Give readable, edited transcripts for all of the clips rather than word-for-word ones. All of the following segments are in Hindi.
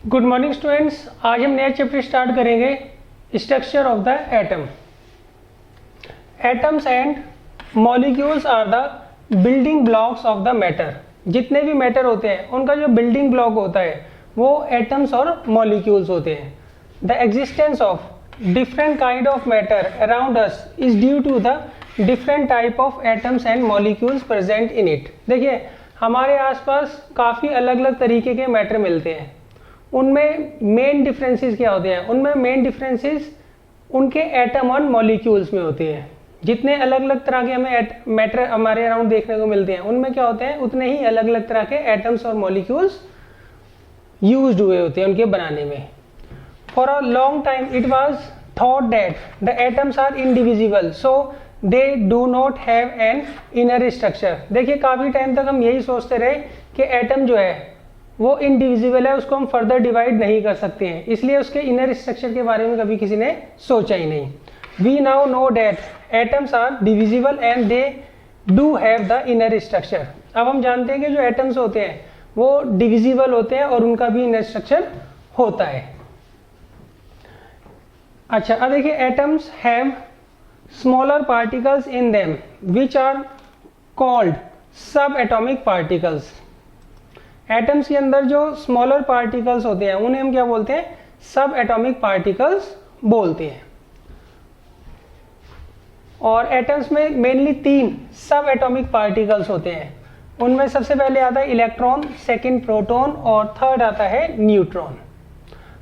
Good morning students. आज हम नया चैप्टर स्टार्ट करेंगे, structure of the atom. Atoms and molecules are the building blocks of the matter. जितने भी मैटर होते हैं उनका जो बिल्डिंग ब्लॉक होता है वो एटम्स और मॉलिक्यूल्स होते हैं। The existence of different kind of matter around us is due to the different type of atoms and molecules present in it. देखिए, हमारे आसपास काफ़ी अलग अलग तरीके के मैटर मिलते हैं। उनमें मेन डिफरेंसेस क्या होते हैं? उनमें मेन डिफरेंसेस उनके एटम और मॉलिक्यूल्स में होते हैं। जितने अलग अलग तरह के हमें मैटर हमारे अराउंड देखने को मिलते हैं उनमें क्या होते हैं, उतने ही अलग अलग तरह के एटम्स और मॉलिक्यूल्स यूज्ड हुए होते हैं उनके बनाने में। For a long time it was thought that the atoms are indivisible so they do not have an inner structure. देखिए, काफ़ी टाइम तक हम यही सोचते रहे कि एटम जो है वो इनडिविजिबल है, उसको हम फर्दर डिवाइड नहीं कर सकते हैं, इसलिए उसके इनर स्ट्रक्चर के बारे में कभी किसी ने सोचा ही नहीं। We now know that atoms are divisible and they do have the inner structure. अब हम जानते हैं कि जो एटम्स होते हैं वो डिविजिबल होते हैं और उनका भी इनर स्ट्रक्चर होता है। अच्छा, अब देखिए, atoms have smaller particles in them which are called sub atomic particles. Atoms के अंदर जो स्मॉलर पार्टिकल्स होते हैं उन्हें हम क्या बोलते हैं? सब एटॉमिक पार्टिकल्स बोलते हैं। और एटम्स में मेनली 3 सब एटॉमिक पार्टिकल्स होते हैं। उनमें सबसे पहले आता है इलेक्ट्रॉन, सेकंड प्रोटॉन और थर्ड आता है न्यूट्रॉन।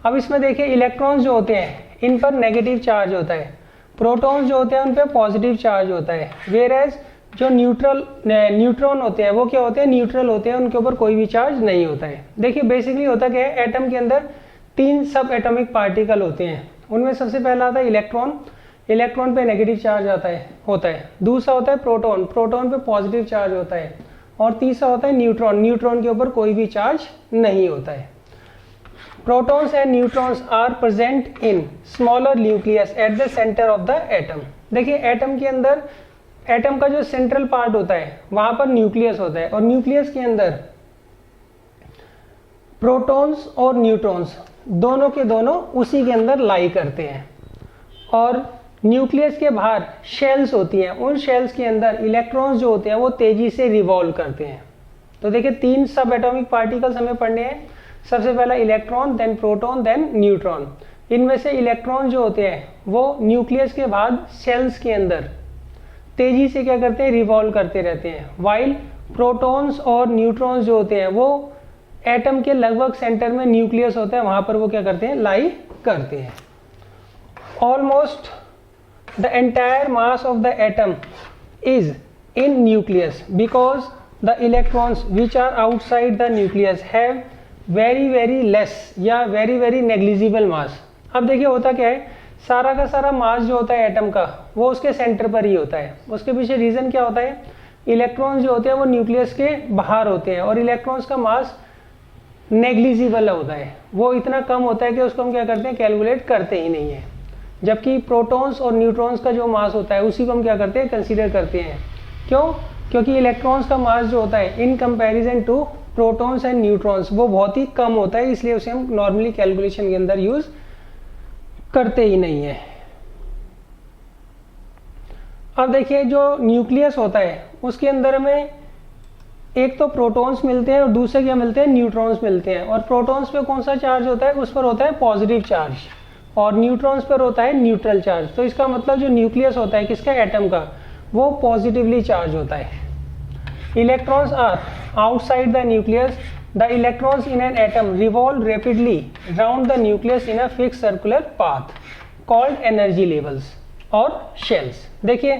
अब इसमें देखिए, इलेक्ट्रॉन्स जो होते हैं इन पर नेगेटिव चार्ज होता है, प्रोटॉन्स जो होते हैं उन पर पॉजिटिव चार्ज होता है, वेयर एज जो न्यूट्रॉन होते हैं वो क्या होते हैं? न्यूट्रल होते हैं, उनके ऊपर कोई भी चार्ज नहीं होता है। देखिए, बेसिकली होता क्या है, एटम के अंदर 3 सब एटॉमिक पार्टिकल होते हैं। उनमें सबसे पहला आता है इलेक्ट्रॉन, इलेक्ट्रॉन पे नेगेटिव चार्ज होता है। दूसरा होता है प्रोटॉन, प्रोटॉन पे पॉजिटिव चार्ज होता है। और तीसरा होता है न्यूट्रॉन, न्यूट्रॉन के ऊपर कोई भी चार्ज नहीं होता है। Protons and neutrons are present in smaller nucleus at the centre of the atom. देखिए, एटम के अंदर एटम का जो सेंट्रल पार्ट होता है वहां पर न्यूक्लियस होता है, और न्यूक्लियस के अंदर प्रोटॉन्स और न्यूट्रॉन्स दोनों के दोनों उसी के अंदर लाई करते हैं। और न्यूक्लियस के बाहर शेल्स होती हैं, उन शेल्स के अंदर इलेक्ट्रॉन्स जो होते हैं वो तेजी से रिवॉल्व करते हैं। तो देखिए, 3 सब एटॉमिक पार्टिकल्स हमें पढ़ने हैं। सबसे पहला electron, then proton, then neutron. इनमें से इलेक्ट्रॉन जो होते हैं वो न्यूक्लियस के बाद शेल्स के अंदर तेजी से क्या करते हैं? रिवॉल्व करते रहते हैं। वाइल प्रोटॉन्स और न्यूट्रॉन्स जो होते हैं वो एटम के लगभग सेंटर में न्यूक्लियस होता है, वहां पर वो क्या करते हैं? लाई करते हैं। Almost the entire mass of the atom is in nucleus because the electrons which are outside the nucleus have very very less या वेरी वेरी नेग्लिजिबल मास। अब देखिए, होता क्या है, सारा का सारा मास जो होता है एटम का वो उसके सेंटर पर ही होता है। उसके पीछे रीजन क्या होता है? इलेक्ट्रॉन्स जो होते हैं वो न्यूक्लियस के बाहर होते हैं और इलेक्ट्रॉन्स का मास नेग्लिजिबल होता है, वो इतना कम होता है कि उसको हम क्या करते हैं? कैलकुलेट करते ही नहीं है। जबकि प्रोटॉन्स और न्यूट्रॉन्स का जो मास होता है उसी को हम क्या करते हैं? कंसीडर करते हैं। क्यों? क्योंकि इलेक्ट्रॉन्स का मास जो होता है in comparison to protons and neutrons वो बहुत ही कम होता है, इसलिए उसे हम नॉर्मली कैलकुलेशन के अंदर यूज करते ही नहीं है। अब देखिए, जो न्यूक्लियस होता है उसके अंदर में एक तो प्रोटॉन्स मिलते हैं और दूसरे क्या मिलते हैं? न्यूट्रॉन्स मिलते हैं। और प्रोटॉन्स पे कौन सा चार्ज होता है? उस पर होता है पॉजिटिव चार्ज, और न्यूट्रॉन्स पर होता है न्यूट्रल चार्ज। तो इसका मतलब जो न्यूक्लियस होता है किसका? एटम का, वो पॉजिटिवली चार्ज होता है। Electrons are outside the nucleus. The electrons in an atom revolve rapidly round the nucleus in a fixed circular path called energy levels और shells। देखिए,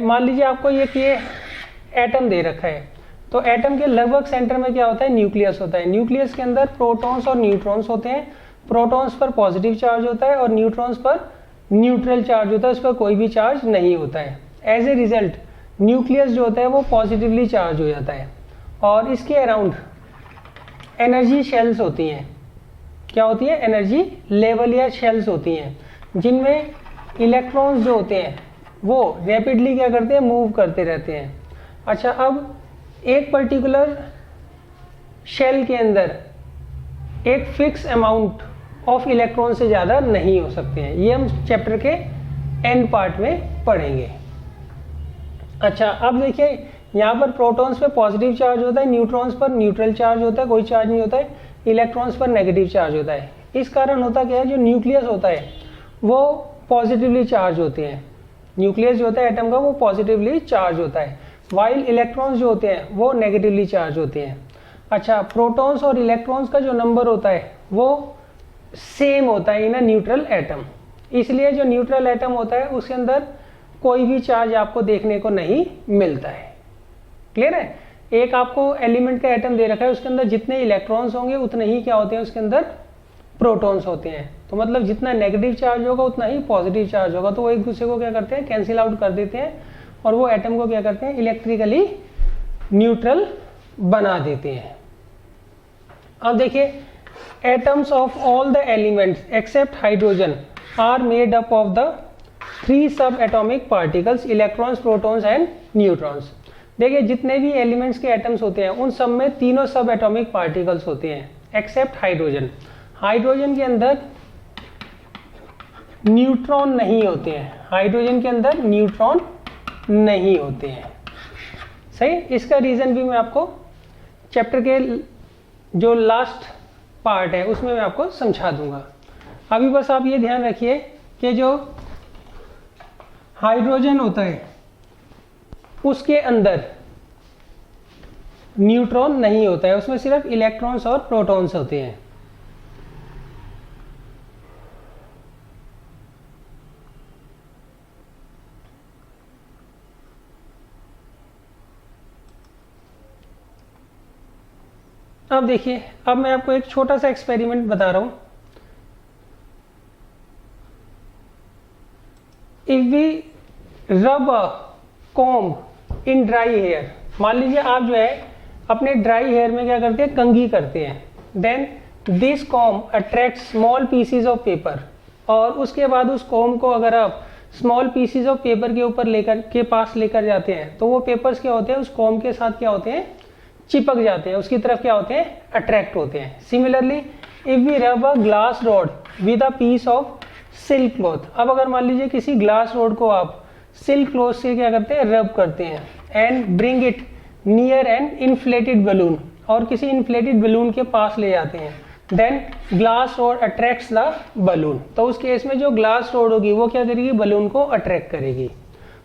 मान लीजिए आपको ये एटम दे रखा है, तो एटम के लगभग सेंटर में क्या होता है? न्यूक्लियस होता है। न्यूक्लियस के अंदर प्रोटॉन्स और न्यूट्रॉन्स होते हैं। प्रोटॉन्स पर पॉजिटिव चार्ज होता है और न्यूट्रॉन्स पर न्यूट्रल चार्ज होता है, उस पर कोई भी चार्ज नहीं होता है। एज ए रिजल्ट न्यूक्लियस जो होता है वो पॉजिटिवली चार्ज हो जाता है और इसके अराउंड एनर्जी शेल्स होती हैं। क्या होती है? एनर्जी लेवल या शेल्स होती हैं, जिनमें इलेक्ट्रॉन्स जो होते हैं वो रैपिडली क्या करते हैं? मूव करते रहते हैं। अच्छा, अब एक पर्टिकुलर शेल के अंदर एक फिक्स अमाउंट ऑफ इलेक्ट्रॉन से ज़्यादा नहीं हो सकते हैं। ये हम चैप्टर के एंड पार्ट में पढ़ेंगे। अच्छा, अब देखिए यहाँ पर प्रोटॉन्स पे पॉजिटिव चार्ज होता है, न्यूट्रॉन्स पर न्यूट्रल चार्ज होता है, कोई चार्ज नहीं होता है, इलेक्ट्रॉन्स पर नेगेटिव चार्ज होता है। इस कारण होता क्या है, जो न्यूक्लियस होता है वो पॉजिटिवली चार्ज होते हैं। न्यूक्लियस जो होता है एटम का वो पॉजिटिवली चार्ज होता है, वाइल इलेक्ट्रॉन्स जो होते हैं वो नेगेटिवली चार्ज होते हैं। अच्छा, प्रोटॉन्स और इलेक्ट्रॉन्स का जो नंबर होता है वो सेम होता है इन अ न्यूट्रल एटम। इसलिए जो न्यूट्रल एटम होता है उसके अंदर कोई भी चार्ज आपको देखने को नहीं मिलता है। क्लियर है? एक आपको एलिमेंट का एटम दे रखा है, उसके अंदर जितने इलेक्ट्रॉन्स होंगे उतने ही क्या होते हैं, उसके अंदर प्रोटॉन्स होते हैं। तो मतलब जितना नेगेटिव चार्ज होगा उतना ही पॉजिटिव चार्ज होगा। तो वो एक दूसरे को क्या करते हैं, कैंसिल आउट कर देते हैं और वो एटम को क्या करते हैं, इलेक्ट्रिकली न्यूट्रल बना देते हैं। अब देखिए, atoms of all the elements except hydrogen are made up of the 3 sub atomic particles, electrons, protons and neutrons. देखिए, जितने भी एलिमेंट्स के एटम्स होते हैं उन सब में तीनों सब एटॉमिक पार्टिकल्स होते हैं एक्सेप्ट हाइड्रोजन। हाइड्रोजन के अंदर न्यूट्रॉन नहीं होते हैं, हाइड्रोजन के अंदर न्यूट्रॉन नहीं होते हैं। सही, इसका रीजन भी मैं आपको चैप्टर के जो लास्ट पार्ट है उसमें मैं आपको समझा दूंगा। अभी बस आप ये ध्यान रखिए कि जो हाइड्रोजन होता है उसके अंदर न्यूट्रॉन नहीं होता है, उसमें सिर्फ इलेक्ट्रॉन्स और प्रोटॉन्स होते हैं। अब देखिए, अब मैं आपको एक छोटा सा एक्सपेरिमेंट बता रहा हूं। If we rub a comb in dry hair, मान लीजिए आप जो है अपने ड्राई हेयर में क्या करते हैं, कंघी करते हैं। Then this comb attract small pieces of paper, और उसके बाद उस कॉम्ब को अगर आप स्मॉल पीसीज ऑफ पेपर के ऊपर लेकर जाते हैं तो वो पेपर्स क्या होते हैं, उस कॉम्ब के साथ क्या होते हैं, चिपक जाते हैं, उसकी तरफ क्या होते हैं, अट्रैक्ट होते हैं। Similarly if we rub a glass rod with a piece of silk cloth, अब अगर मान लीजिए किसी ग्लास रोड को आप सिल्क क्लॉथ से क्या करते हैं, रब करते हैं, and bring it near an inflated balloon, और किसी इन्फ्लेटेड बलून के पास ले जाते हैं, then glass rod attracts the balloon. तो उस केस में जो ग्लास रोड होगी वो क्या करेगी, बलून को अट्रैक्ट करेगी।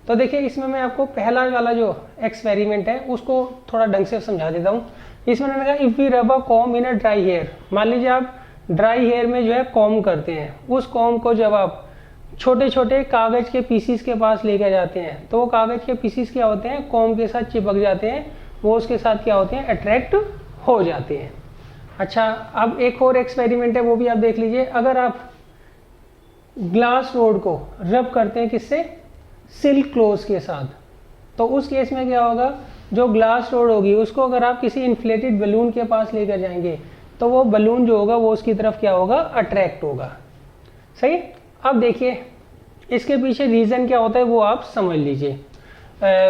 तो देखिए, इसमें मैं आपको पहला वाला जो एक्सपेरिमेंट है उसको थोड़ा ढंग से समझा देता हूँ। इसमें मैंने कहा if we rub a comb in a dry hair, मान लीजिए आप ड्राई हेयर में जो है कॉम्ब करते हैं, उस कॉम्ब को जब आप छोटे छोटे कागज के पीसीस के पास लेकर जाते हैं तो वो कागज के पीसीस क्या होते हैं, कॉम्ब के साथ चिपक जाते हैं, वो उसके साथ क्या होते हैं, अट्रैक्ट हो जाते हैं। अच्छा, अब एक और एक्सपेरिमेंट है, वो भी आप देख लीजिए। अगर आप ग्लास रोड को रब करते हैं किससे, सिल्क क्लॉथ के साथ, तो उस केस में क्या होगा, जो ग्लास रोड होगी उसको अगर आप किसी इन्फ्लेटेड बलून के पास लेकर जाएंगे तो वो बलून जो होगा वो उसकी तरफ क्या होगा, अट्रैक्ट होगा। सही। अब देखिए इसके पीछे रीजन क्या होता है वो आप समझ लीजिए।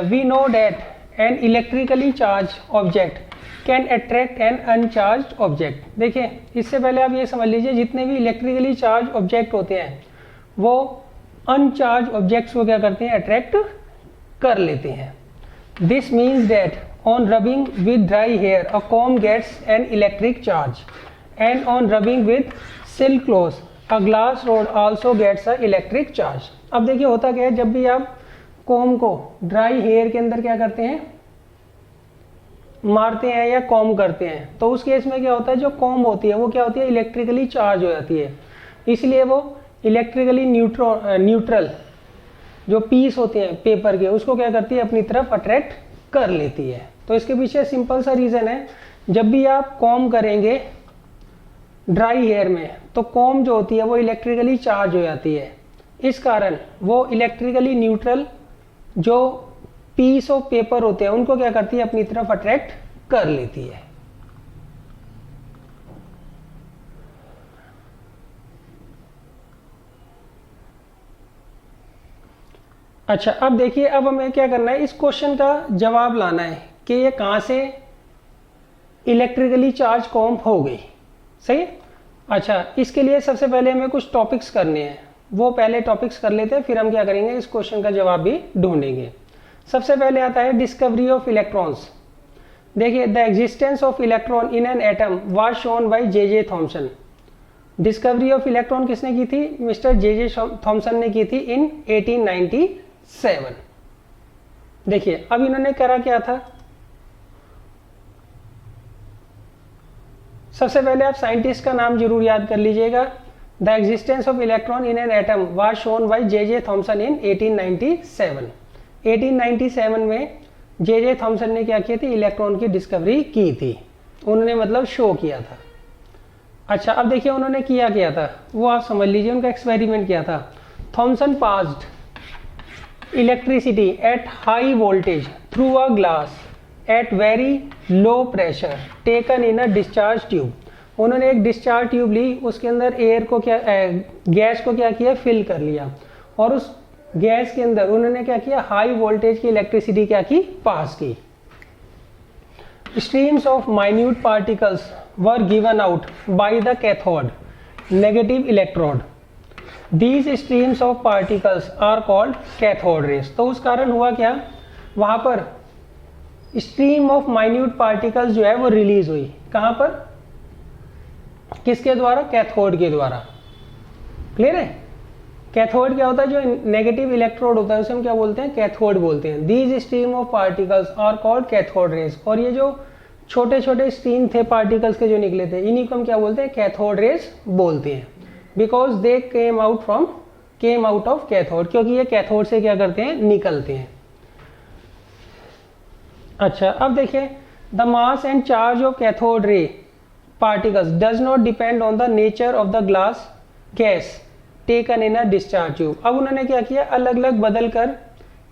We know that an electrically charge object can attract an uncharge object. देखिए, इससे पहले आप ये समझ लीजिए, जितने भी इलेक्ट्रिकली चार्ज ऑब्जेक्ट होते हैं वो अनचार्ज ऑब्जेक्ट्स को क्या करते हैं, अट्रैक्ट कर लेते हैं। This means that on rubbing with dry hair a comb gets an electric charge, and on rubbing with silk cloth a glass rod also gets a electric charge. अब देखिए होता क्या है, जब भी आप कॉम्ब को ड्राई हेयर के अंदर क्या करते हैं, मारते हैं या कॉम्ब करते हैं, तो उस केस में क्या होता है, जो कॉम्ब होती है वो क्या होती है, इलेक्ट्रिकली चार्ज हो जाती है। इसलिए वो इलेक्ट्रिकली न्यूट्रल जो पीस होते हैं पेपर के, उसको क्या करती है, अपनी तरफ अट्रैक्ट कर लेती है। तो इसके पीछे सिंपल सा रीजन है, जब भी आप कॉम्ब करेंगे ड्राई हेयर में तो कॉम्ब जो होती है वो इलेक्ट्रिकली चार्ज हो जाती है। इस कारण वो इलेक्ट्रिकली न्यूट्रल जो पीस ऑफ पेपर होते हैं उनको क्या करती है, अपनी तरफ अट्रैक्ट कर लेती है। अच्छा, अब देखिए, अब हमें क्या करना है, इस क्वेश्चन का जवाब लाना है कि ये कहां से इलेक्ट्रिकली चार्ज कॉम्ब हो गई। सही है। अच्छा, इसके लिए सबसे पहले हमें कुछ टॉपिक्स करने हैं, वो पहले टॉपिक्स कर लेते हैं, फिर हम क्या करेंगे, इस क्वेश्चन का जवाब भी ढूंढेंगे। सबसे पहले आता है डिस्कवरी ऑफ इलेक्ट्रॉन्स। देखिए, the existence of electron in an atom was shown by J Thompson. Discovery of electron किसने की थी? मिस्टर जे थॉमसन ने की थी इन 1897। देखिए, अब इन्होंने करा क्या था, सबसे पहले आप साइंटिस्ट का नाम जरूर याद कर लीजिएगा। The existence of electron in an atom was shown by J Thomson in 1897। 1897 में जे थॉमसन ने क्या किया थी, इलेक्ट्रॉन की डिस्कवरी की थी, उन्होंने मतलब शो किया था। अच्छा, अब देखिए उन्होंने किया था, वो आप समझ लीजिए, उनका एक्सपेरिमेंट किया था। Thomson passed electricity at high voltage through a glass at very low pressure taken in a discharge tube. उन्होंने एक डिस्चार्ज ट्यूब ली, उसके अंदर एयर को गैस को क्या किया, फिल कर लिया, और उस गैस के अंदर उन्होंने क्या किया, हाई वोल्टेज की इलेक्ट्रिसिटी क्या की, पास की। Streams of minute particles were given out by the cathode negative electrode. These streams of particles are called cathode rays. तो उस कारण हुआ क्या, वहां पर स्ट्रीम ऑफ माइन्यूट पार्टिकल्स जो है वो रिलीज हुई, कहां पर, किसके द्वारा, कैथोड के द्वारा। क्लियर है? कैथोड क्या होता है, जो नेगेटिव इलेक्ट्रोड होता है उसे हम क्या बोलते हैं, कैथोड बोलते हैं। These stream of particles are called cathode rays. और ये जो छोटे छोटे स्ट्रीम थे पार्टिकल्स के जो निकले थे, इन्हीं को हम क्या बोलते हैं, कैथोड रेस बोलते हैं। Because they came out of cathode, क्योंकि ये कैथोड से क्या करते हैं, निकलते हैं। अच्छा, अब देखिए, the mass and charge of cathode ray particles does not depend on the nature of the glass gas taken in a discharge tube. अब उन्होंने क्या किया, अलग अलग बदल कर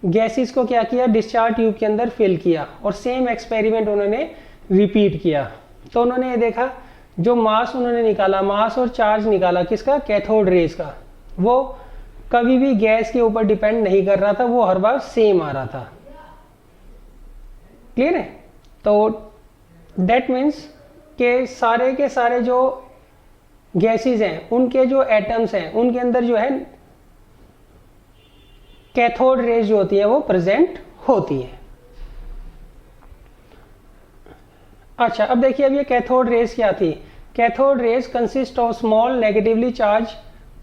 गैसेस को क्या किया, डिस्चार्ज ट्यूब के अंदर फिल किया, और सेम एक्सपेरिमेंट उन्होंने रिपीट किया। तो उन्होंने ये देखा, जो मास उन्होंने निकाला, मास और चार्ज निकाला किसका, कैथोड रेस का, वो कभी भी गैस के ऊपर डिपेंड नहीं कर रहा था, वो हर बार सेम आ रहा था। क्लियर है? तो दैट मीन्स के सारे जो गैसेस हैं, उनके जो एटम्स हैं, उनके अंदर जो है कैथोड रेज जो होती है वो प्रेजेंट होती है। अच्छा, अब देखिए, अब ये कैथोड रेज क्या थी। Cathode rays consist of small negatively charge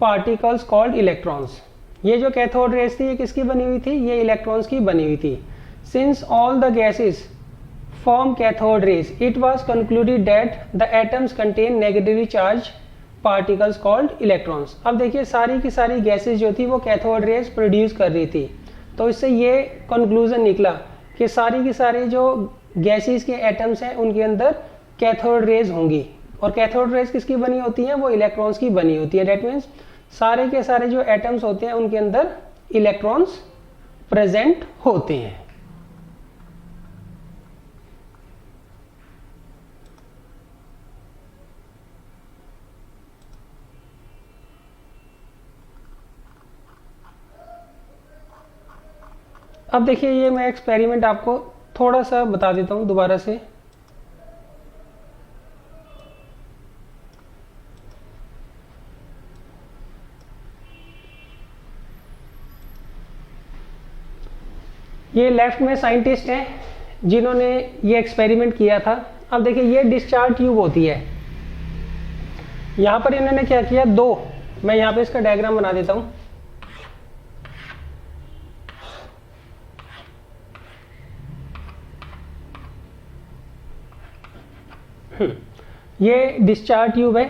particles called electrons. ये जो कैथोड रेज थी, ये किसकी बनी हुई थी, ये इलेक्ट्रॉन्स की बनी हुई थी। Since all the gases form cathode rays, it was concluded that the atoms contain negatively charged particles called electrons। अब देखिए, सारी की सारी गैसेस जो थी वो कैथोड रेज प्रोड्यूस कर रही थी, तो इससे ये कंक्लूजन निकला कि सारी की सारी जो गैसेस के एटम्स हैं उनके अंदर कैथोड रेज होंगी, और कैथोड रेज किसकी बनी होती हैं, वो इलेक्ट्रॉन्स की बनी होती है। डेट मीन्स सारे के सारे जो एटम्स होते हैं उनके अंदर इलेक्ट्रॉन्स प्रेजेंट होते हैं। अब देखिए, ये मैं एक्सपेरिमेंट आपको थोड़ा सा बता देता हूं दोबारा से। ये लेफ्ट में साइंटिस्ट हैं जिन्होंने ये एक्सपेरिमेंट किया था। अब देखिए, ये डिस्चार्ज ट्यूब होती है, यहां पर इन्होंने क्या किया, दो, मैं यहां पे इसका डायग्राम बना देता हूं। ये डिस्चार्ज ट्यूब है,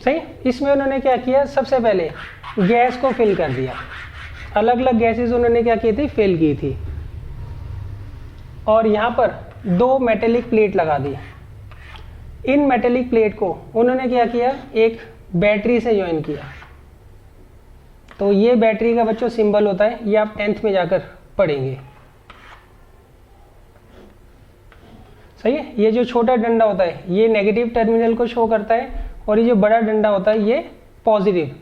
सही। इसमें उन्होंने क्या किया, सबसे पहले गैस को फिल कर दिया, अलग अलग गैसेस उन्होंने क्या की थी, फिल की थी, और यहां पर दो मेटेलिक प्लेट लगा दी। इन मेटेलिक प्लेट को उन्होंने क्या किया, एक बैटरी से ज्वाइन किया। तो ये बैटरी का बच्चों सिंबल होता है, ये आप 10th में जाकर पढ़ेंगे, सही है। ये जो छोटा डंडा होता है ये नेगेटिव टर्मिनल को शो करता है, और ये जो बड़ा डंडा होता है ये पॉजिटिव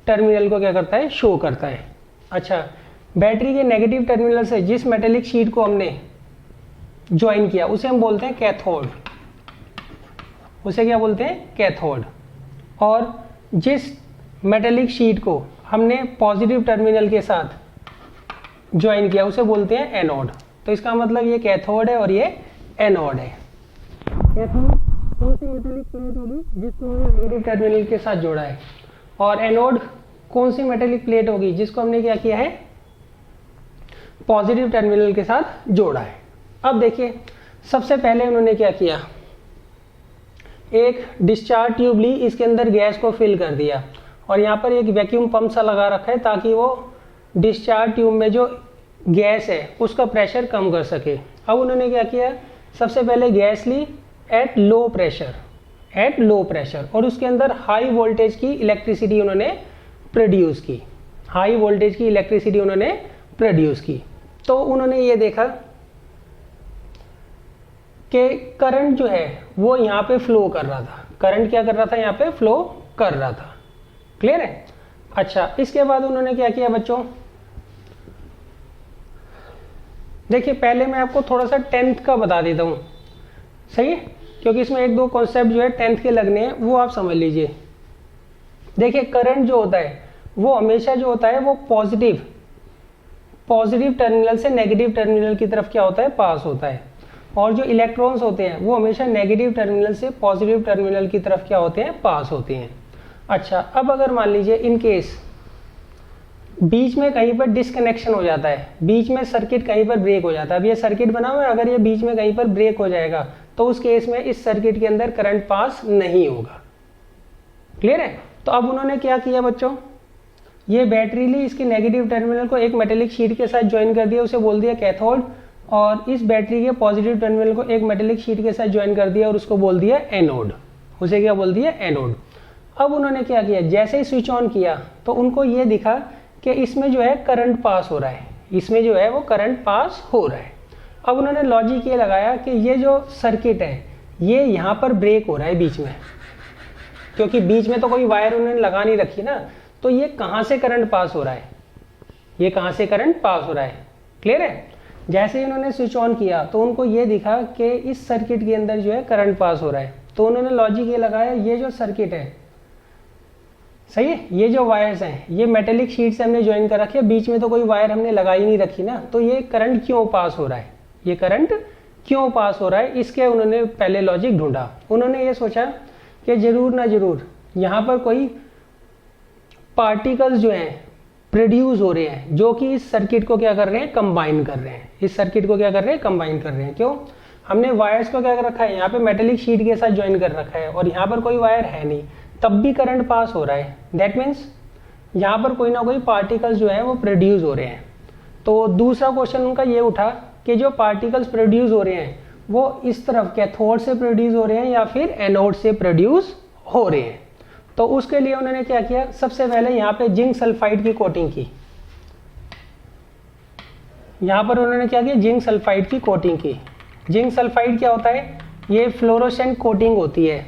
टर्मिनल को क्या करता है, शो करता है। अच्छा, बैटरी के नेगेटिव टर्मिनल से जिस मेटेलिक शीट को हमने ज्वाइन किया उसे हम बोलते हैं कैथोड। उसे क्या बोलते हैं, कैथोड। और जिस मेटेलिक शीट को हमने पॉजिटिव टर्मिनल के साथ ज्वाइन किया उसे बोलते हैं एनोड। तो इसका मतलब ये कैथोड है और ये एनोड है। कैथोड कौन सी मेटेलिक प्लेट होगी जिसको हमने नेगेटिव टर्मिनल के साथ जोड़ा है, और एनोड कौन सी मेटेलिक प्लेट होगी जिसको हमने क्या किया है, पॉजिटिव टर्मिनल के साथ जोड़ा है। अब देखिए सबसे पहले उन्होंने क्या किया, एक डिस्चार्ज ट्यूब ली, इसके अंदर गैस को फिल कर दिया और यहाँ पर एक वैक्यूम पंप सा लगा रखा है ताकि वो डिस्चार्ज ट्यूब में जो गैस है उसका प्रेशर कम कर सके। अब उन्होंने क्या किया, सबसे पहले गैस ली एट लो प्रेशर और उसके अंदर हाई वोल्टेज की इलेक्ट्रिसिटी उन्होंने प्रोड्यूस की, हाई वोल्टेज की इलेक्ट्रिसिटी उन्होंने प्रोड्यूस की। तो उन्होंने ये देखा कि करंट जो है वो यहाँ पे फ्लो कर रहा था, करंट क्या कर रहा था, यहाँ पे फ्लो कर रहा था। क्लियर है। अच्छा, इसके बाद उन्होंने क्या किया बच्चों, देखिए पहले मैं आपको थोड़ा सा 10th का बता देता हूँ, सही है, क्योंकि इसमें एक दो कॉन्सेप्ट जो है 10th के लगने हैं, वो आप समझ लीजिए। देखिए करंट जो होता है वो हमेशा जो होता है वो पॉजिटिव टर्मिनल से नेगेटिव टर्मिनल की तरफ क्या होता है, पास होता है, और जो इलेक्ट्रॉन्स होते हैं वो हमेशा नेगेटिव टर्मिनल से पॉजिटिव टर्मिनल की तरफ क्या होते हैं, पास होते हैं। अच्छा, अब अगर मान लीजिए इन केस बीच में कहीं पर डिसकनेक्शन हो जाता है, बीच में सर्किट कहीं पर ब्रेक हो जाता है, अब ये सर्किट बना हुआ है, अगर ये बीच में कहीं पर ब्रेक हो जाएगा तो उस केस में इस सर्किट के अंदर करंट पास नहीं होगा। क्लियर है। तो अब उन्होंने क्या किया बच्चों, ये बैटरी ली, इसके नेगेटिव टर्मिनल को एक मेटेलिक शीट के साथ ज्वाइन कर दिया, उसे बोल दिया कैथोड, और इस बैटरी के पॉजिटिव टर्मिनल को एक मेटेलिक शीट के साथ ज्वाइन कर दिया और उसको बोल दिया एनोड, उसे क्या बोल दिया, एनोड। अब उन्होंने क्या किया, जैसे ही स्विच ऑन किया तो उनको ये दिखा कि इसमें जो है करंट पास हो रहा है, इसमें जो है वो करंट पास हो रहा है। अब उन्होंने लॉजिक ये लगाया कि ये जो सर्किट है ये यहाँ पर ब्रेक हो रहा है बीच में, क्योंकि बीच में तो कोई वायर उन्होंने लगा नहीं रखी ना, तो ये कहाँ से करंट पास हो रहा है, ये कहाँ से करंट पास हो रहा है। क्लियर है। जैसे ही उन्होंने स्विच ऑन किया तो उनको ये दिखा कि इस सर्किट के अंदर जो है करंट पास हो रहा है, तो उन्होंने लॉजिक ये लगाया, ये जो सर्किट है, सही है, ये जो वायर्स हैं ये मेटेलिक शीट से हमने ज्वाइन कर रखे, बीच में तो कोई वायर हमने लगाई नहीं रखी ना, तो ये करंट क्यों पास हो रहा है, ये करंट क्यों पास हो रहा है, इसके उन्होंने पहले लॉजिक ढूंढा। उन्होंने ये सोचा कि जरूर ना जरूर यहाँ पर कोई पार्टिकल्स जो हैं प्रोड्यूस हो रहे हैं जो कि इस सर्किट को क्या कर रहे हैं, कंबाइन कर रहे हैं, इस सर्किट को क्या कर रहे हैं, कंबाइन कर रहे हैं। क्यों, हमने वायर्स को क्या कर रखा है, यहाँ पे मेटेलिक शीट के साथ ज्वाइन कर रखा है और यहाँ पर कोई वायर है नहीं, तब भी करंट पास हो रहा है, दैट मीन्स यहाँ पर कोई ना कोई पार्टिकल्स जो है वो प्रोड्यूस हो रहे हैं। तो दूसरा क्वेश्चन उनका ये उठा कि जो पार्टिकल्स प्रोड्यूस हो रहे हैं वो इस तरफ कैथोड से प्रोड्यूस हो रहे हैं या फिर एनोड से प्रोड्यूस हो रहे हैं। तो उसके लिए उन्होंने क्या किया, सबसे पहले यहाँ पे जिंक सल्फाइड की कोटिंग की, यहाँ पर उन्होंने क्या किया, जिंक सल्फाइड की कोटिंग की। जिंक सल्फाइड क्या होता है, ये फ्लोरोसेंट कोटिंग होती है,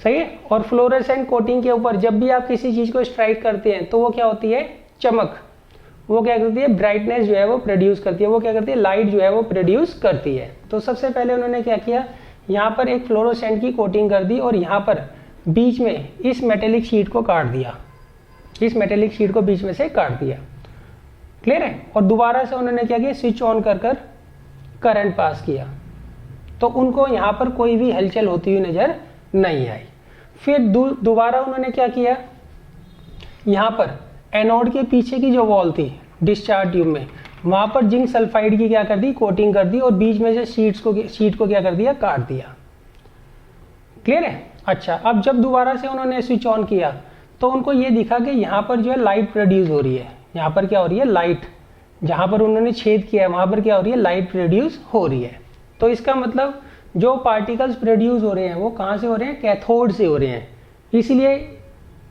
सही है, और फ्लोरोसेंट कोटिंग के ऊपर जब भी आप किसी चीज़ को स्ट्राइक करते हैं तो वो क्या होती है, चमक, वो क्या करती है, ब्राइटनेस जो है वो प्रोड्यूस करती है, वो क्या करती है, लाइट जो है वो प्रोड्यूस करती है। तो सबसे पहले उन्होंने क्या किया, यहाँ पर एक फ्लोरोसेंट की कोटिंग कर दी और यहाँ पर बीच में इस मेटेलिक शीट को काट दिया, इस मेटेलिक शीट को बीच में से काट दिया। क्लियर है। और दोबारा से उन्होंने क्या किया, स्विच ऑन कर कर करंट पास किया, तो उनको यहाँ पर कोई भी हलचल होती हुई नजर नहीं आई। फिर दोबारा उन्होंने क्या किया, यहाँ पर एनोड के पीछे की जो वॉल थी डिस्चार्ज ट्यूब में, वहाँ पर जिंक सल्फाइड की क्या कर दी, कोटिंग कर दी और बीच में से शीट को क्या कर दिया, काट दिया। क्लियर है। अच्छा, अब जब दोबारा से उन्होंने स्विच ऑन किया तो उनको ये दिखा कि यहाँ पर जो है लाइट प्रोड्यूस हो रही है, यहाँ पर क्या हो रही है, लाइट, जहाँ पर उन्होंने छेद किया है वहाँ पर क्या हो रही है, लाइट प्रोड्यूस हो रही है। तो इसका मतलब जो पार्टिकल्स प्रोड्यूस हो रहे हैं वो कहाँ से हो रहे हैं, कैथोड से हो रहे हैं। इसलिए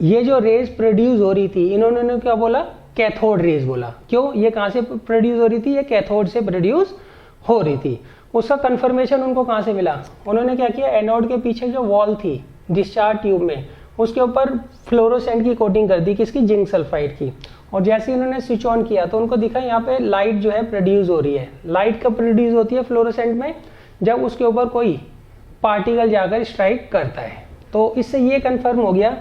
ये जो रेज प्रोड्यूस हो रही थी, इन्होंने क्या बोला, कैथोड रेज बोला। क्यों, ये कहाँ से प्रोड्यूस हो रही थी, ये कैथोड से प्रोड्यूस हो रही थी। उसका कंफर्मेशन उनको कहाँ से मिला, उन्होंने क्या किया, एनोड के पीछे जो वॉल थी डिस्चार्ज ट्यूब में, उसके ऊपर फ्लोरोसेंट की कोटिंग कर दी, किसकी, जिंक सल्फाइड की। और जैसे ही उन्होंने स्विच ऑन किया तो उनको दिखा यहाँ पे लाइट जो है प्रोड्यूस हो रही है। लाइट कब प्रोड्यूस होती है फ्लोरोसेंट में, जब उसके ऊपर कोई पार्टिकल जाकर स्ट्राइक करता है। तो इससे ये कंफर्म हो गया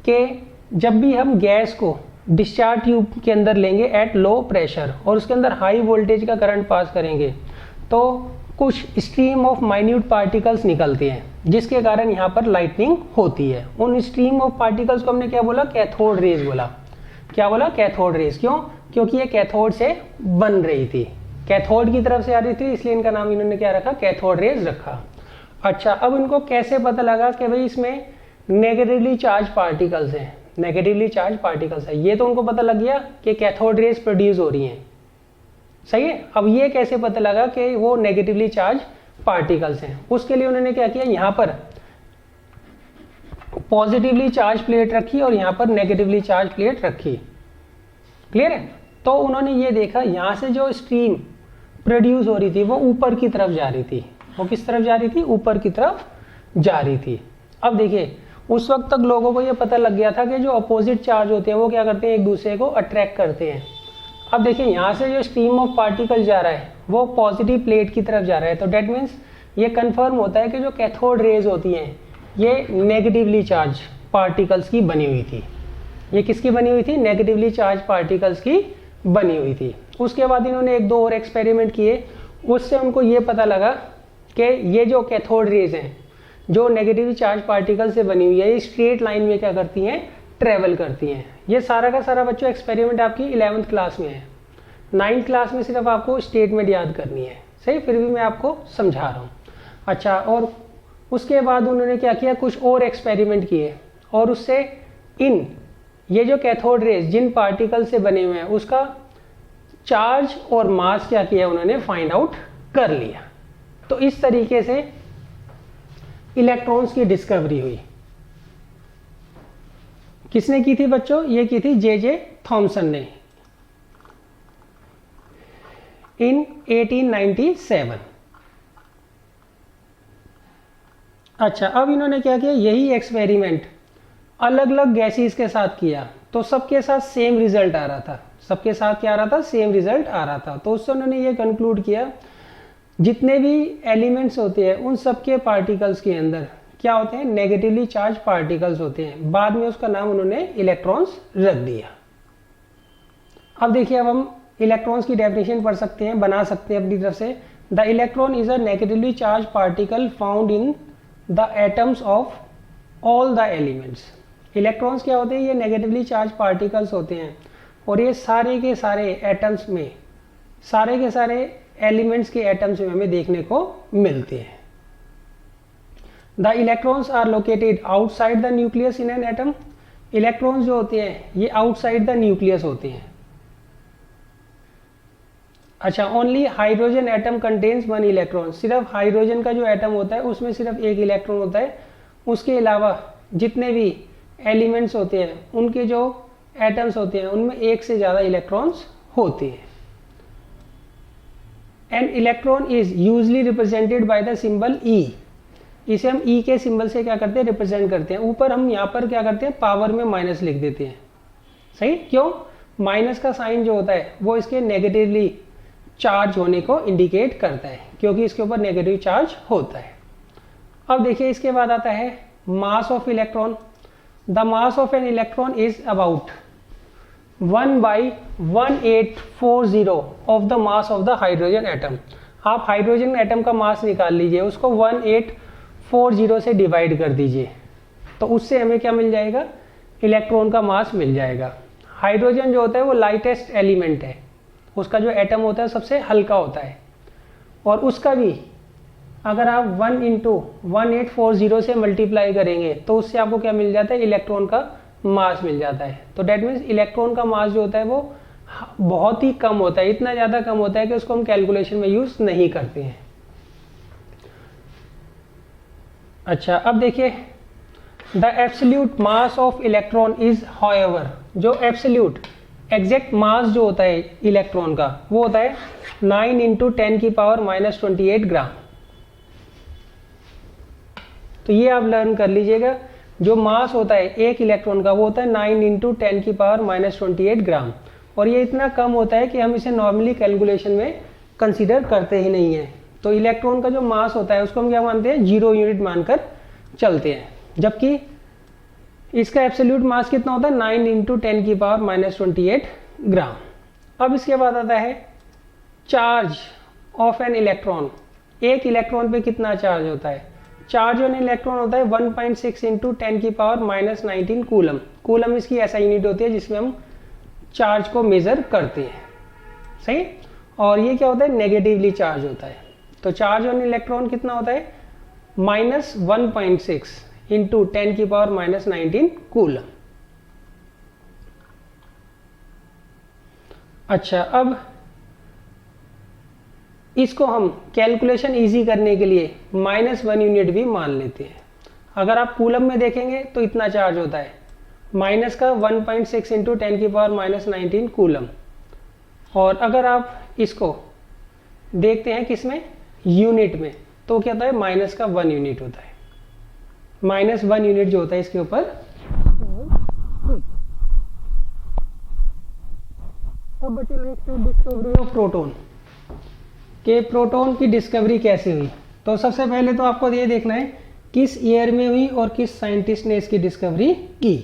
कि जब भी हम गैस को डिस्चार्ज ट्यूब के अंदर लेंगे एट लो प्रेशर और उसके अंदर हाई वोल्टेज का करंट पास करेंगे तो कुछ स्ट्रीम ऑफ माइन्यूट पार्टिकल्स निकलते हैं जिसके कारण यहाँ पर लाइटनिंग होती है। उन स्ट्रीम ऑफ पार्टिकल्स को हमने क्या बोला, कैथोड रेज बोला। क्या बोला, कैथोड रेज। क्यों? क्योंकि ये कैथोड से बन रही थी, कैथोड की तरफ से आ रही थी, इसलिए इनका नाम इन्होंने क्या रखा, कैथोड रेज रखा। अच्छा, अब इनको कैसे पता लगा कि भाई इसमें नेगेटिवली चार्ज पार्टिकल्स हैं, नेगेटिवली चार्ज पार्टिकल्स है। ये तो उनको पता लग गया कि कैथोड रेज प्रोड्यूस हो रही हैं, सही है। अब ये कैसे पता लगा कि वो नेगेटिवली चार्ज पार्टिकल्स हैं? उसके लिए उन्होंने क्या किया, यहाँ पर पॉजिटिवली चार्ज प्लेट रखी और यहाँ पर नेगेटिवली चार्ज प्लेट रखी। क्लियर है? तो उन्होंने ये देखा यहाँ से जो स्ट्रीम प्रोड्यूस हो रही थी वो ऊपर की तरफ जा रही थी। वो किस तरफ जा रही थी? ऊपर की तरफ जा रही थी। अब देखिए, उस वक्त तक लोगों को ये पता लग गया था कि जो अपोजिट चार्ज होते हैं वो क्या करते हैं, एक दूसरे को अट्रैक्ट करते हैं। अब देखिए, यहाँ से जो स्ट्रीम ऑफ पार्टिकल जा रहा है वो पॉजिटिव प्लेट की तरफ जा रहा है, तो डेट मीन्स ये कंफर्म होता है कि जो कैथोड रेज होती हैं ये नेगेटिवली चार्ज पार्टिकल्स की बनी हुई थी। ये किसकी बनी हुई थी? नेगेटिवली चार्ज पार्टिकल्स की बनी हुई थी। उसके बाद इन्होंने एक दो और एक्सपेरिमेंट किए, उससे उनको ये पता लगा कि ये जो कैथोड रेज हैं जो नेगेटिवली चार्ज पार्टिकल से बनी हुई है ये स्ट्रेट लाइन में क्या करती हैं, ट्रेवल करती हैं। ये सारा का सारा बच्चों एक्सपेरिमेंट आपकी 11th क्लास में है, 9th क्लास में सिर्फ आपको स्टेटमेंट याद करनी है, सही। फिर भी मैं आपको समझा रहा हूँ। अच्छा, और उसके बाद उन्होंने क्या किया, कुछ और एक्सपेरिमेंट किए और उससे इन ये जो कैथोड रेज जिन पार्टिकल से बने हुए हैं उसका चार्ज और मास क्या किया उन्होंने फाइंड आउट कर लिया। तो इस तरीके से इलेक्ट्रॉन्स की डिस्कवरी हुई। किसने की थी बच्चों? ये की थी जे थॉमसन ने इन 1897। अच्छा, अब इन्होंने क्या किया, यही एक्सपेरिमेंट अलग अलग गैसेस के साथ किया तो सबके साथ सेम रिजल्ट आ रहा था। सबके साथ क्या आ रहा था? सेम रिजल्ट आ रहा था। तो उससे उन्होंने ये कंक्लूड किया जितने भी एलिमेंट्स होते हैं उन सबके पार्टिकल्स के अंदर क्या होते हैं, नेगेटिवली चार्ज पार्टिकल्स होते हैं। बाद में उसका नाम उन्होंने इलेक्ट्रॉन्स रख दिया। अब देखिए, अब हम इलेक्ट्रॉन्स की डेफिनेशन पढ़ सकते हैं, बना सकते हैं अपनी तरफ से। The electron is a negatively charge particle found in the atoms of all the elements. Electrons क्या होते हैं? ये नेगेटिवली चार्ज पार्टिकल्स होते हैं और ये सारे के सारे एटम्स में, सारे के सारे एलिमेंट्स के एटम्स में हमें देखने को मिलते हैं। The electrons are located outside the nucleus in an atom. Electrons जो होते हैं ये आउटसाइड द न्यूक्लियस होते हैं। अच्छा, only hydrogen atom contains one electron. सिर्फ हाइड्रोजन का जो एटम होता है उसमें सिर्फ एक इलेक्ट्रॉन होता है। उसके अलावा जितने भी एलिमेंट्स होते हैं उनके जो एटम्स होते हैं उनमें एक से ज़्यादा इलेक्ट्रॉन्स होते हैं। An electron is usually represented by the symbol e. इसे हम ई के सिंबल से क्या करते हैं, रिप्रेजेंट करते हैं। ऊपर हम यहाँ पर क्या करते हैं, पावर में माइनस लिख देते हैं, सही। क्यों? माइनस का साइन जो होता है वो इसके नेगेटिवली चार्ज होने को इंडिकेट करता है, क्योंकि इसके ऊपर नेगेटिव चार्ज होता है। अब देखिए, इसके बाद आता है mass of electron. The mass of N electron is about 1/1840 of the mass of the hydrogen atom. आप हाइड्रोजन एटम का मास निकाल लीजिए, उसको 1840 से डिवाइड कर दीजिए, तो उससे हमें क्या मिल जाएगा, इलेक्ट्रॉन का मास मिल जाएगा। हाइड्रोजन जो होता है वो लाइटेस्ट एलिमेंट है, उसका जो एटम होता है सबसे हल्का होता है, और उसका भी अगर आप 1 × 1840 से मल्टीप्लाई करेंगे तो उससे आपको क्या मिल जाता है, इलेक्ट्रॉन का मास मिल जाता है। तो डेट मीन्स इलेक्ट्रॉन का मास जो होता है वो बहुत ही कम होता है, इतना ज़्यादा कम होता है कि उसको हम कैलकुलेशन में यूज़ नहीं करते हैं। अच्छा, अब देखिए, the absolute mass of electron is however. जो एब्सोल्यूट एग्जैक्ट मास जो होता है इलेक्ट्रॉन का वो होता है 9 × 10⁻⁻28 ग्राम। तो ये आप लर्न कर लीजिएगा, जो मास होता है एक इलेक्ट्रॉन का वो होता है 9 × 10⁻⁻28 ग्राम, और ये इतना कम होता है कि हम इसे नॉर्मली कैलकुलेशन में कंसीडर करते ही नहीं हैं, तो इलेक्ट्रॉन का जो मास होता है उसको हम क्या मानते हैं, 0 यूनिट मानकर चलते हैं, जबकि इसका एब्सोल्यूट मास कितना होता है, 9 × 10⁻⁻28 ग्राम। अब इसके बाद आता है चार्ज ऑफ एन इलेक्ट्रॉन। एक इलेक्ट्रॉन पे कितना चार्ज होता है, चार्ज ऑन इलेक्ट्रॉन होता है 1.6 × 10⁻⁻19 कूलम। कूलम इसकी ऐसा यूनिट होती है जिसमें हम चार्ज को मेजर करते हैं, सही। और ये क्या होता है, नेगेटिवली चार्ज होता है। तो चार्ज ऑन इलेक्ट्रॉन कितना होता है, -1.6 × 10⁻⁻19 कूलम। अच्छा, अब इसको हम कैलकुलेशन इजी करने के लिए -1 यूनिट भी मान लेते हैं। अगर आप कूलम में देखेंगे तो इतना चार्ज होता है, माइनस का 1.6 × 10⁻⁻19 कूलम। और अगर आप इसको देखते हैं किसमें, यूनिट में, तो क्या होता है, -1 यूनिट होता है। -1 यूनिट जो होता है इसके ऊपर। अब बचे नेक्स्ट डिस्कवरी ऑफ प्रोटॉन, कि प्रोटॉन की डिस्कवरी कैसे हुई। तो सबसे पहले तो आपको ये देखना है किस ईयर में हुई और किस साइंटिस्ट ने इसकी डिस्कवरी की।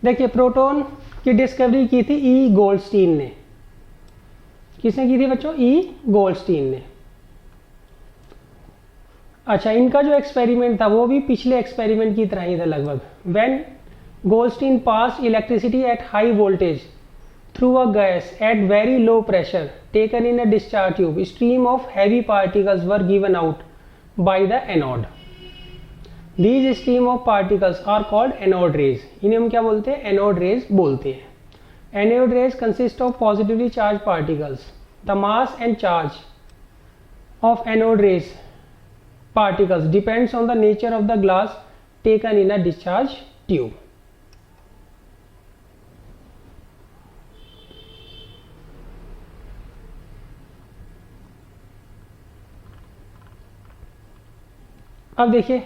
देखिए, प्रोटॉन की डिस्कवरी की थी ई गोल्डस्टीन ने। किसने की थी बच्चों, ई गोल्डस्टीन ने। अच्छा, इनका जो एक्सपेरिमेंट था वो भी पिछले एक्सपेरिमेंट की तरह ही था लगभग। When Goldstein pass electricity at high voltage through a gas at very low pressure taken in a discharge tube, stream of heavy particles were given out by the anode. These stream of particles are called anode rays. इन्हें हम क्या बोलते हैं, एनोड रेज बोलते हैं। Anode rays consist of positively charged particles. The mass and charge of anode rays particles depends on the nature of the glass taken in a discharge tube. अब देखिए,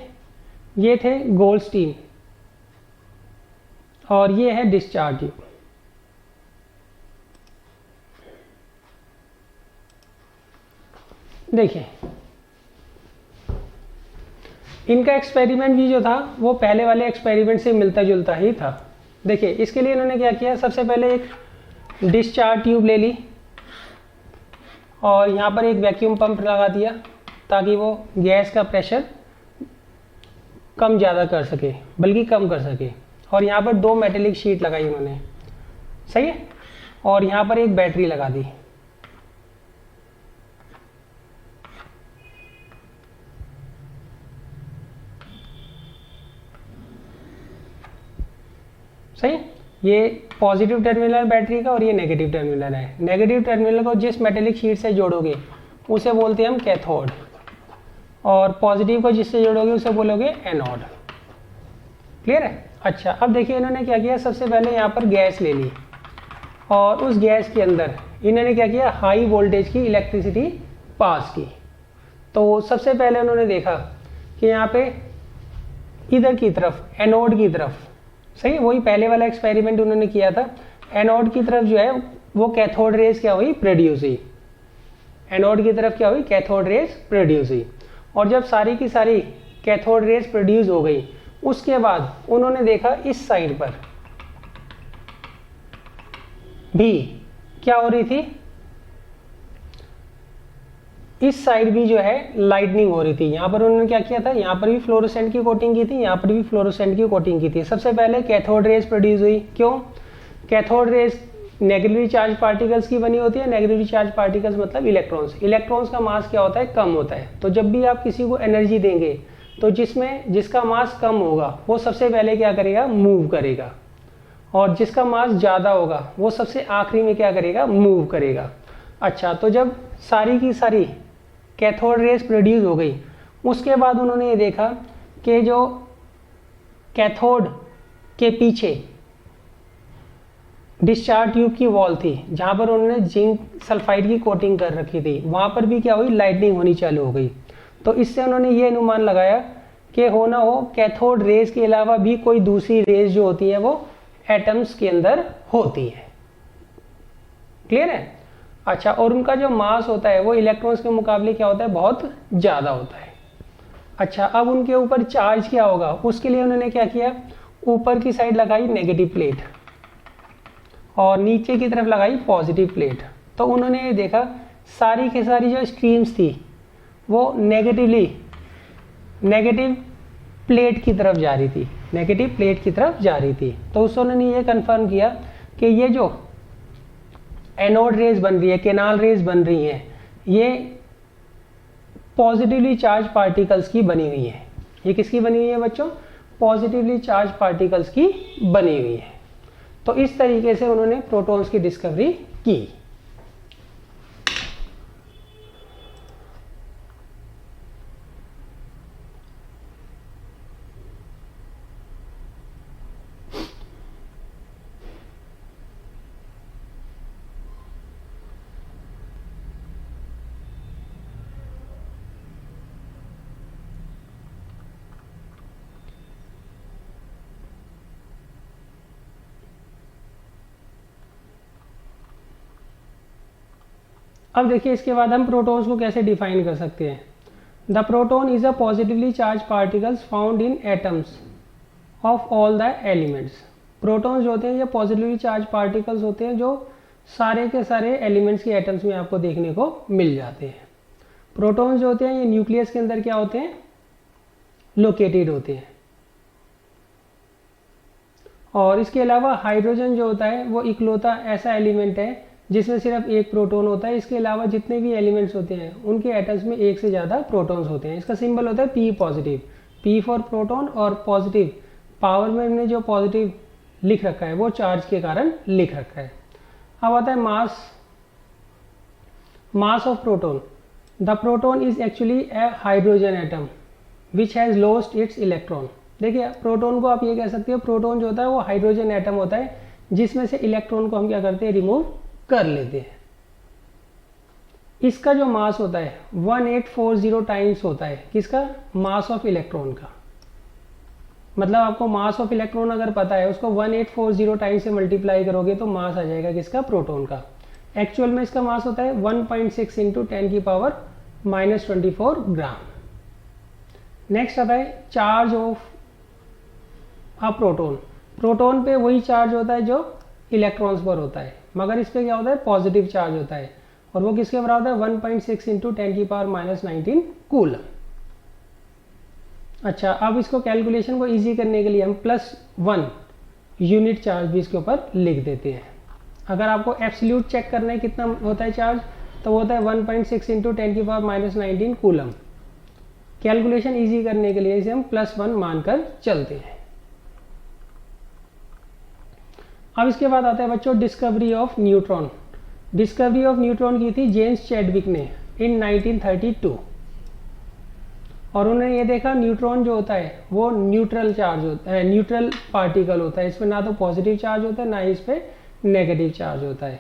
ये थे गोल्डस्टीन और ये है डिस्चार्ज ट्यूब। देखिए, इनका एक्सपेरिमेंट भी जो था वो पहले वाले एक्सपेरिमेंट से मिलता जुलता ही था। देखिए, इसके लिए इन्होंने क्या किया, सबसे पहले एक डिस्चार्ज ट्यूब ले ली और यहाँ पर एक वैक्यूम पंप लगा दिया ताकि वो गैस का प्रेशर कम ज़्यादा कर सके, बल्कि कम कर सके। और यहाँ पर 2 मेटेलिक शीट लगाई उन्होंने, सही है। और यहाँ पर एक बैटरी लगा दी। सही, ये पॉजिटिव टर्मिनल बैटरी का और ये नेगेटिव टर्मिनल है। नेगेटिव टर्मिनल को जिस मेटेलिक शीट से जोड़ोगे उसे बोलते हैं हम कैथोड, और पॉजिटिव को जिससे जोड़ोगे उसे बोलोगे एनोड। क्लियर है। अच्छा, अब देखिए इन्होंने क्या किया, सबसे पहले यहाँ पर गैस ले ली और उस गैस के अंदर इन्होंने क्या किया, हाई वोल्टेज की इलेक्ट्रिसिटी पास की। तो सबसे पहले उन्होंने देखा कि यहाँ पे इधर की तरफ, एनोड की तरफ, सही, वही पहले वाला एक्सपेरिमेंट उन्होंने किया था। एनोड की तरफ जो है वो कैथोड रेज क्या हुई, प्रोड्यूस हुई। एनोड की तरफ क्या हुई, कैथोड रेज प्रोड्यूस हुई। और जब सारी की सारी कैथोड रेज प्रोड्यूस हो गई, उसके बाद उन्होंने देखा इस साइड पर भी क्या हो रही थी, इस साइड भी जो है लाइटनिंग हो रही थी। यहाँ पर उन्होंने क्या किया था, यहाँ पर भी फ्लोरोसेंट की कोटिंग की थी, यहाँ पर भी फ्लोरोसेंट की कोटिंग की थी। सबसे पहले कैथोड रेज प्रोड्यूस हुई। क्यों, cathode rays negatively charge particles की बनी होती है। नेगेटिवली चार्ज पार्टिकल्स मतलब इलेक्ट्रॉन्स। इलेक्ट्रॉन्स का मास क्या होता है, कम होता है। तो जब भी आप किसी को एनर्जी देंगे तो जिसका मास कम होगा वो सबसे पहले क्या करेगा, मूव करेगा, और जिसका मास ज़्यादा होगा वो सबसे आखिरी में क्या करेगा, मूव करेगा। अच्छा, तो जब सारी की सारी कैथोड रेज प्रोड्यूस हो गई, उसके बाद उन्होंने ये देखा कि जो कैथोड के पीछे डिस्चार्ज ट्यूब की वॉल थी, जहाँ पर उन्होंने जिंक सल्फाइड की कोटिंग कर रखी थी, वहाँ पर भी क्या हुई, लाइटनिंग होनी चालू हो गई। तो इससे उन्होंने ये अनुमान लगाया कि हो ना हो कैथोड रेज के अलावा भी कोई दूसरी रेज जो होती है वो एटम्स के अंदर होती है। क्लियर है? अच्छा, और उनका जो मास होता है वो इलेक्ट्रॉन्स के मुकाबले क्या होता है, बहुत ज़्यादा होता है। अच्छा, अब उनके ऊपर चार्ज क्या होगा, उसके लिए उन्होंने क्या किया, ऊपर की साइड लगाई नेगेटिव प्लेट और नीचे की तरफ लगाई पॉजिटिव प्लेट। तो उन्होंने ये देखा सारी की सारी जो स्ट्रीम्स थी वो नेगेटिव प्लेट की तरफ जा रही थी, नेगेटिव प्लेट की तरफ जा रही थी। तो उससे उन्होंने ये कंफर्म किया कि ये जो एनोड रेज बन रही है, केनाल रेज बन रही है, ये पॉजिटिवली चार्ज पार्टिकल्स की बनी हुई है। ये किसकी बनी हुई है बच्चों, पॉजिटिवली चार्ज पार्टिकल्स की बनी हुई है। तो इस तरीके से उन्होंने प्रोटॉन्स की डिस्कवरी की। अब देखिए इसके बाद हम प्रोटॉन्स को कैसे डिफाइन कर सकते हैं। The proton is a positively charge particles found in atoms of all the elements. Protons जो होते हैं ये पॉजिटिवली चार्ज पार्टिकल्स होते हैं जो सारे के सारे एलिमेंट्स के एटम्स में आपको देखने को मिल जाते हैं। प्रोटॉन्स जो होते हैं ये न्यूक्लियस के अंदर क्या होते हैं, लोकेटेड होते हैं। और इसके अलावा हाइड्रोजन जो होता है वो इकलौता ऐसा एलिमेंट है जिसमें सिर्फ एक प्रोटॉन होता है। इसके अलावा जितने भी एलिमेंट्स होते हैं उनके एटम्स में एक से ज़्यादा प्रोटॉन्स होते हैं। इसका सिंबल होता है P positive, P for proton, और पॉजिटिव पावर में हमने जो पॉजिटिव लिख रखा है वो चार्ज के कारण लिख रखा है। अब आता है mass of proton. The proton is actually A hydrogen atom which has lost its electron. देखिए प्रोटॉन को आप ये कह सकते हो, प्रोटॉन जो होता है वो हाइड्रोजन एटम होता है जिसमें से इलेक्ट्रॉन को हम क्या करते हैं, रिमूव कर लेते हैं। इसका जो मास होता है 1840 टाइम्स होता है किसका, मास ऑफ इलेक्ट्रॉन का। मतलब आपको मास ऑफ इलेक्ट्रॉन अगर पता है उसको 1840 टाइम्स से मल्टीप्लाई करोगे तो मास आ जाएगा किसका, प्रोटॉन का। एक्चुअल में इसका मास होता है 1.6 इंटू 10 की पावर -24 ग्राम। नेक्स्ट आता है charge of a proton. Proton पे वही चार्ज होता है जो इलेक्ट्रॉन्स पर होता है, मगर इस पे क्या होता है, पॉजिटिव चार्ज होता है। और वो किसके बराबर है, 1.6 इंटू 10 की पावर -19 कूलम। अच्छा, अब इसको कैलकुलेशन को इजी करने के लिए हम +1 यूनिट चार्ज भी इसके ऊपर लिख देते हैं। अगर आपको एब्सोल्यूट चेक करना है कितना होता है चार्ज, तो वो होता है 1.6 इंटू 10 की पावर -19 कूलम। कैलकुलेशन इजी करने के लिए इसे हम +1 मानकर चलते हैं। अब इसके बाद आता है बच्चों discovery of neutron. Discovery of neutron की थी जेम्स चैडविक ने इन 1932। और उन्होंने ये देखा न्यूट्रॉन जो होता है वो न्यूट्रल चार्ज होता है, न्यूट्रल पार्टिकल होता है। इस पर ना तो पॉजिटिव चार्ज होता है ना ही इस पर नेगेटिव चार्ज होता है।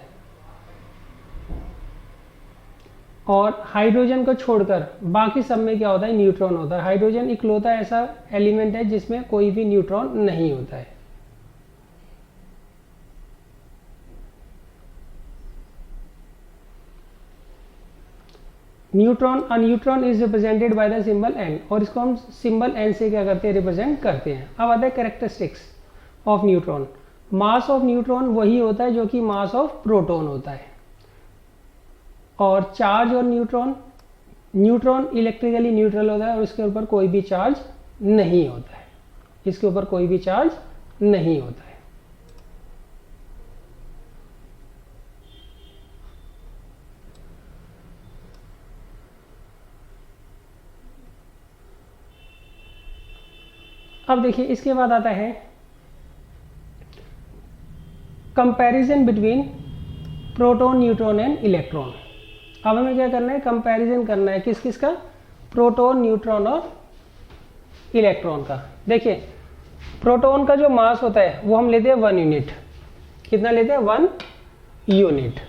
और हाइड्रोजन को छोड़कर बाकी सब में क्या होता है, न्यूट्रॉन होता है। हाइड्रोजन इकलौता ऐसा एलिमेंट है जिसमें कोई भी न्यूट्रॉन नहीं होता है। Neutron is represented by the symbol n, और इसको हम सिंबल n से क्या करते हैं, रिप्रेजेंट करते हैं। अब आता है characteristics of neutron. Mass of neutron वही होता है जो कि मास ऑफ प्रोटॉन होता है। और चार्ज और न्यूट्रॉन इलेक्ट्रिकली न्यूट्रल होता है और इसके ऊपर कोई भी चार्ज नहीं होता है, इसके ऊपर कोई भी चार्ज नहीं होता है। अब देखिए इसके बाद आता है comparison between proton, neutron and electron. अब हमें क्या करना है, कंपैरिजन करना है किस किस का, प्रोटॉन, न्यूट्रॉन और इलेक्ट्रॉन का। देखिए प्रोटॉन का जो मास होता है वो हम लेते हैं 1 यूनिट। कितना लेते हैं, 1 यूनिट।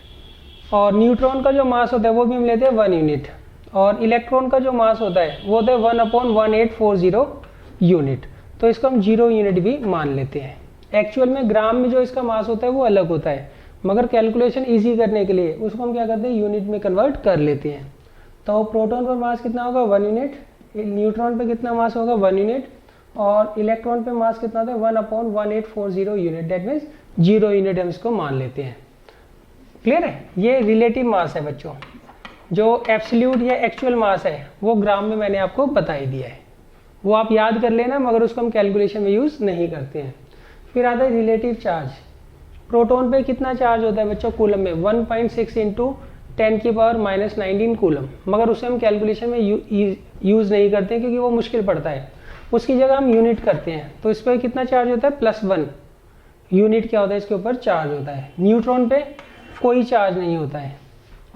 और न्यूट्रॉन का जो मास होता है वो भी हम लेते हैं 1 यूनिट। और इलेक्ट्रॉन का जो मास होता है वो होता है 1/1840 यूनिट, तो इसको हम 0 यूनिट भी मान लेते हैं। एक्चुअल में ग्राम में जो इसका मास होता है वो अलग होता है, मगर कैलकुलेशन ईजी करने के लिए उसको हम क्या करते हैं, यूनिट में कन्वर्ट कर लेते हैं। तो प्रोटॉन पर मास कितना होगा 1 यूनिट, न्यूट्रॉन पे कितना मास होगा 1 यूनिट, और इलेक्ट्रॉन पे मास कितना होता है 1/1840 यूनिट, दैट मीन्स 0 यूनिट हम इसको मान लेते हैं। क्लियर है? ये रिलेटिव मास है बच्चों, जो एब्सोल्यूट या एक्चुअल मास है वो ग्राम में मैंने आपको बता ही दिया है, वो आप याद कर लेना, मगर उसको हम कैलकुलेशन में यूज़ नहीं करते हैं। फिर आता है रिलेटिव चार्ज। प्रोटॉन पे कितना चार्ज होता है बच्चों कूलम में, 1.6 × 10⁻⁻19 कूलम, मगर उसे हम कैलकुलेशन में यूज़ नहीं करते हैं क्योंकि वो मुश्किल पड़ता है। उसकी जगह हम यूनिट करते हैं, तो इस पर कितना चार्ज होता है +1 यूनिट क्या होता है इसके ऊपर चार्ज होता है। न्यूट्रॉन पे कोई चार्ज नहीं होता है,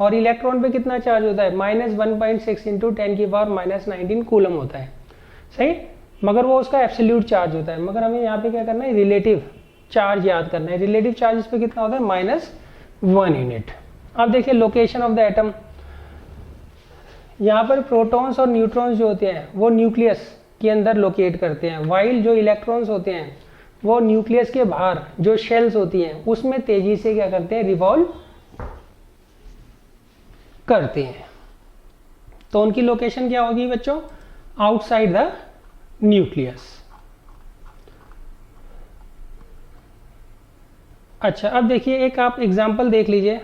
और इलेक्ट्रॉन पे कितना चार्ज होता है -1.6 × 10⁻⁻19 कूलम होता है, सही, मगर वो उसका एब्सोल्यूट चार्ज होता है। मगर हमें यहाँ पे क्या करना है, रिलेटिव चार्ज याद करना है। रिलेटिव चार्ज इस पे कितना होता है -1 यूनिट। अब देखिए लोकेशन ऑफ द एटम, यहाँ पर प्रोटॉन्स और न्यूट्रॉन्स जो होते हैं वो न्यूक्लियस के अंदर लोकेट करते हैं, वाइल जो इलेक्ट्रॉन्स होते हैं वो न्यूक्लियस के बाहर जो शेल्स होती हैं उसमें तेजी से क्या करते हैं, रिवॉल्व करते हैं। तो उनकी लोकेशन क्या होगी बच्चों, आउटसाइड द न्यूक्लियस। अच्छा, अब देखिए एक आप एग्जांपल देख लीजिए,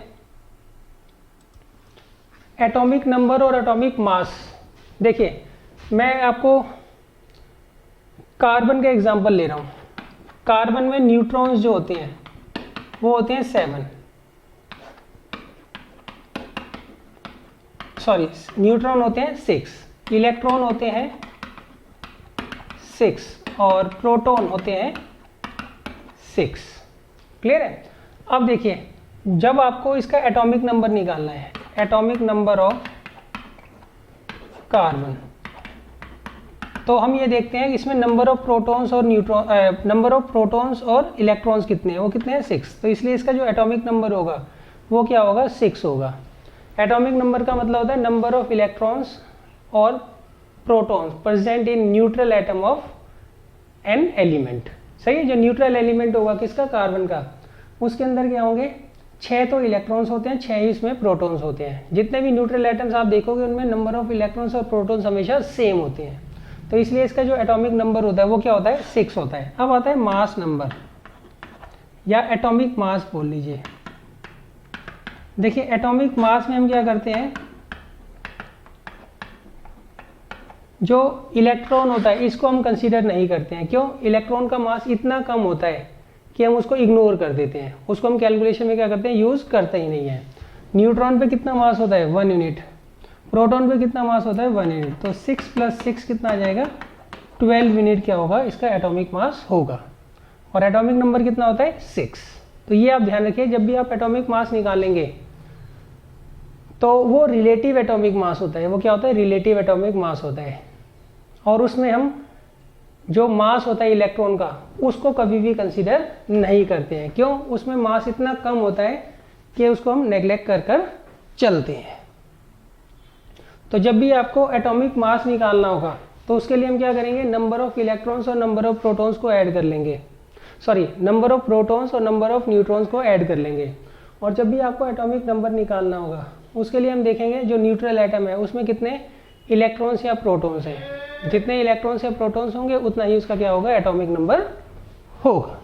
एटॉमिक नंबर और एटॉमिक मास। देखिए मैं आपको कार्बन का एग्जांपल ले रहा हूं। कार्बन में न्यूट्रॉन्स जो होते हैं वो होते हैं 7, सॉरी न्यूट्रॉन होते हैं 6, इलेक्ट्रॉन होते हैं 6 और प्रोटॉन होते हैं 6। क्लियर है? अब देखिए जब आपको इसका एटॉमिक नंबर निकालना है, एटॉमिक नंबर ऑफ कार्बन, तो हम ये देखते हैं कि इसमें नंबर ऑफ प्रोटॉन्स और नंबर ऑफ प्रोटॉन्स और इलेक्ट्रॉन्स कितने हैं, वो कितने हैं 6। तो इसलिए इसका जो एटॉमिक नंबर होगा वो क्या होगा 6 होगा। एटॉमिक नंबर का मतलब होता है नंबर ऑफ इलेक्ट्रॉन्स और protons present in neutral atom of an element. सही है, जो न्यूट्रल एलिमेंट होगा किसका, कार्बन का, उसके अंदर क्या होंगे 6 तो इलेक्ट्रॉन्स होते हैं, 6 ही इसमें प्रोटॉन्स होते हैं। जितने भी न्यूट्रल एटम्स आप देखोगे उनमें नंबर ऑफ इलेक्ट्रॉन्स और प्रोटॉन्स हमेशा सेम होते हैं, तो इसलिए इसका जो एटॉमिक नंबर होता है वो क्या होता है 6 होता है। अब आता है मास नंबर या एटॉमिक मास बोल लीजिए। देखिए एटॉमिक मास में हम क्या करते हैं, जो इलेक्ट्रॉन होता है इसको हम कंसीडर नहीं करते हैं। क्यों? इलेक्ट्रॉन का मास इतना कम होता है कि हम उसको इग्नोर कर देते हैं, उसको हम कैलकुलेशन में क्या करते हैं, यूज करते ही नहीं है। न्यूट्रॉन पे कितना मास होता है 1 यूनिट, प्रोटॉन पे कितना मास होता है 1 यूनिट, तो 6 + 6 कितना आ जाएगा 12 यूनिट क्या होगा इसका एटॉमिक मास होगा। और एटॉमिक नंबर कितना होता है 6। तो ये आप ध्यान रखिए, जब भी आप एटॉमिक मास निकालेंगे तो वो रिलेटिव एटॉमिक मास होता है। वो क्या होता है, रिलेटिव एटॉमिक मास होता है, और उसमें हम जो मास होता है इलेक्ट्रॉन का उसको कभी भी कंसीडर नहीं करते हैं। क्यों? उसमें मास इतना कम होता है कि उसको हम नेग्लेक्ट कर चलते हैं। तो जब भी आपको एटॉमिक मास निकालना होगा तो उसके लिए हम क्या करेंगे, नंबर ऑफ इलेक्ट्रॉन्स और नंबर ऑफ प्रोटॉन्स को ऐड कर लेंगे, सॉरी नंबर ऑफ प्रोटॉन्स और नंबर ऑफ न्यूट्रॉन्स को ऐड कर लेंगे। और जब भी आपको एटॉमिक नंबर निकालना होगा उसके लिए हम देखेंगे जो न्यूट्रल एटम है उसमें कितने इलेक्ट्रॉन्स या प्रोटॉन्स हैं। जितने इलेक्ट्रॉन्स या प्रोटॉन्स होंगे उतना ही उसका क्या होगा, एटॉमिक नंबर होगा।